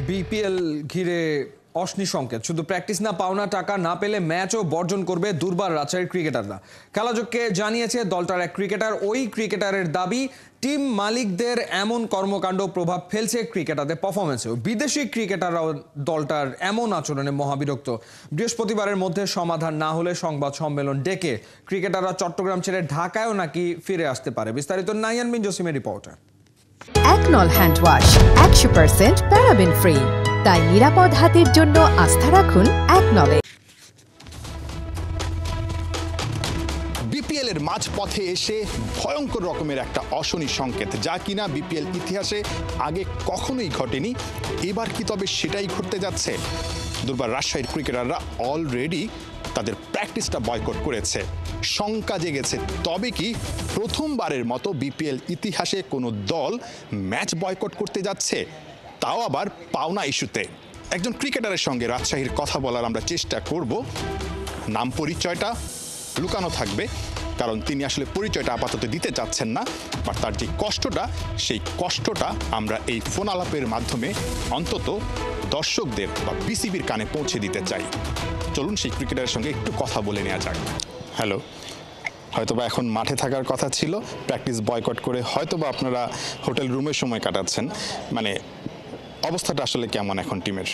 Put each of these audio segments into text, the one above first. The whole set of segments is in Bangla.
বিপিএল ঘিরে অশনি সংকেত। শুধু প্র্যাকটিস না, পাওনা টাকা না পেলে ম্যাচও বর্জন করবে দুর্বার রাজশাহীর ক্রিকেটাররা। খেলাযোগকে জানিয়েছে দলটার এক ক্রিকেটার। ওই ক্রিকেটারের দাবি, টিম মালিকদের এমন কর্মকাণ্ড প্রভাব ফেলছে ক্রিকেটারদের পারফরমেন্সেও। বিদেশি ক্রিকেটাররাও দলটার এমন আচরণে মহাবিরক্ত। বৃহস্পতিবারের মধ্যে সমাধান না হলে সংবাদ সম্মেলন ডেকে ক্রিকেটাররা চট্টগ্রাম ছেড়ে ঢাকায়ও নাকি ফিরে আসতে পারে। বিস্তারিত নাইয়ান বিন জসিমের রিপোর্টে। একনল হ্যান্ড ওয়াশ 100% প্যারাবেন ফ্রি, তাই নিরাপদ হাতের জন্য আস্থা রাখুন একনলে। বিপিএল এর মাঝপথে এসে ভয়ঙ্কর রকমের একটা অশনি সংকেত, যা কিনা বিপিএল ইতিহাসে আগে কখনোই ঘটেনি। এবার কি তবে সেটাই ঘটতে যাচ্ছে? দুর্বার রাজশাহীর ক্রিকেটাররা অলরেডি তাদের প্র্যাকটিসটা বয়কট করেছে। শঙ্কা জেগেছে, তবে কি প্রথমবারের মতো বিপিএল ইতিহাসে কোনো দল ম্যাচ বয়কট করতে যাচ্ছে, তাও আবার পাওনা ইস্যুতে। একজন ক্রিকেটারের সঙ্গে রাজশাহীর কথা বলার আমরা চেষ্টা করব। নাম পরিচয়টা লুকানো থাকবে, কারণ তিনি আসলে পরিচয়টা আপাতত দিতে চাচ্ছেন না। আর তার যে কষ্টটা, সেই কষ্টটা আমরা এই ফোন আলাপের মাধ্যমে অন্তত দর্শকদের বা বিসিবির কানে পৌঁছে দিতে চাই। চলুন সেই ক্রিকেটারের সঙ্গে একটু কথা বলে নেওয়া যাক। হ্যালো, হয়তোবা এখন মাঠে থাকার কথা ছিল, প্র্যাকটিস বয়কট করে হয়তোবা আপনারা হোটেল রুমে সময় কাটাচ্ছেন। মানে অবস্থাটা আসলে কেমন এখন টিমের?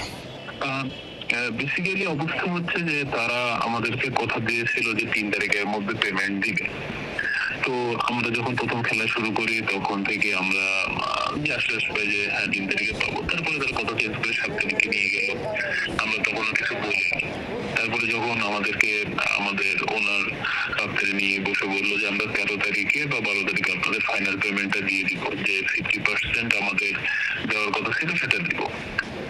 বেসিক্যালি অবস্থা হচ্ছে যে তারা আমাদেরকে কথা দিয়েছিল যে 3 তারিখের মধ্যে পেমেন্ট দিবে। তো আমরা যখন প্রথম খেলা শুরু করি তখন থেকে আমরা আশ্বাস পাই যে হ্যাঁ 3 তারিখে পাবো। তারপরে তারা কথা চেঞ্জ করে 7 তারিখে নিয়ে গেল। আমরা তখন কিছু বলি। তারপরে যখন আমাদেরকে আমাদের ওনার দপ্তরে নিয়ে বসে বললো যে আমরা 13 তারিখে বা 12 তারিখে আপনাদের ফাইনাল পেমেন্টটা দিয়ে দিব, যে 50% আমাদের দেওয়ার কথা ছিল সেটা দিব।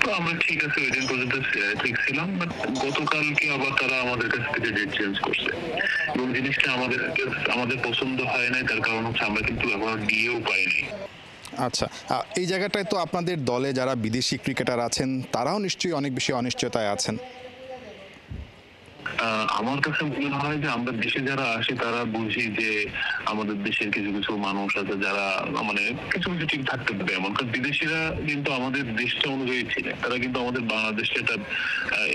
তো আমরা ঠিক আছে ওই দিন পর্যন্ত ঠিক ছিলাম, বাট গতকালকে আবার তারা আমাদের কাছ থেকে ডেট চেঞ্জ করছে এবং জিনিসটা আমাদের পছন্দ হয় নাই। তার কারণ হচ্ছে আমরা কিন্তু এখনো গিয়েও পাইনি। আচ্ছা, এই জায়গাটায় তো আপনাদের দলে যারা বিদেশি ক্রিকেটার আছেন তারাও নিশ্চয়ই অনেক বেশি অনিশ্চয়তায় আছেন। আমার কাছে মনে হয় যে আমরা দেশে যারা আসি তারা বুঝি যে আমাদের দেশের কিছু কিছু মানুষ আছে যারা মানে কিছু কিছু ঠিক থাকতে পারে এমন। কারণ বিদেশিরা কিন্তু আমাদের দেশটা অনুযায়ী ছিলেন, তারা কিন্তু আমাদের বাংলাদেশটা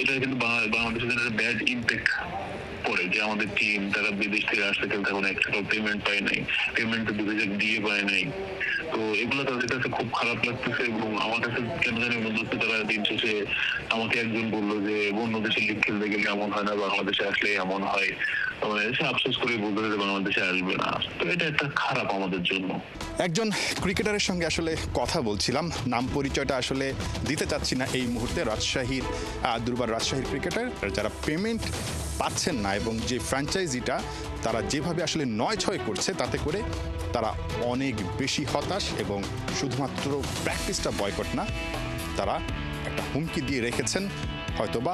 এটা কিন্তু বাংলাদেশের একটা ব্যাড ইম্প্যাক্ট পড়ে যে আমাদের টিম তারা বিদেশ থেকে আসতে খেলতে এখন একটা পেমেন্ট পায় নাই, পেমেন্ট দিয়ে পায় নাই। তো এগুলো তাদের কাছে খুব খারাপ লাগতেছে এবং আমার কাছে কেন জানি মনে হচ্ছে তারা দিন শেষে আমাকে একজন বললো যে অন্য দেশে লিগ খেলতে গেলে এমন হয় না, বাংলাদেশে আসলে এমন হয়। মানে সে আফসোস করে বলতে যে বাংলাদেশে আসবে না। তো এটা একটা খারাপ আমাদের জন্য। একজন ক্রিকেটারের সঙ্গে আসলে কথা বলছিলাম, নাম পরিচয়টা আসলে দিতে চাচ্ছি না এই মুহূর্তে। দুর্বার রাজশাহীর ক্রিকেটার যারা পেমেন্ট পাচ্ছেন না এবং যে ফ্র্যাঞ্চাইজিটা তারা যেভাবে আসলে 9-6 করছে, তাতে করে তারা অনেক বেশি হতাশ এবং শুধুমাত্র প্র্যাকটিসটা বয়কট না, তারা একটা হুমকি দিয়ে রেখেছেন হয়তোবা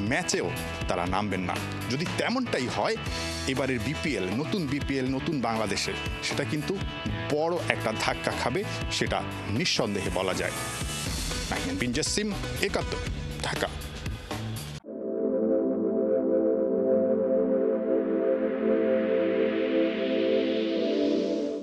ম্যাচেও তারা নামবেন না। যদি তেমনটাই হয়, এবারের বিপিএল, নতুন বাংলাদেশে সেটা কিন্তু বড় একটা ধাক্কা খাবে, সেটা নিঃসন্দেহে বলা যায়। নাইয়ান বিন জসিম, একাত্তর, ঢাকা।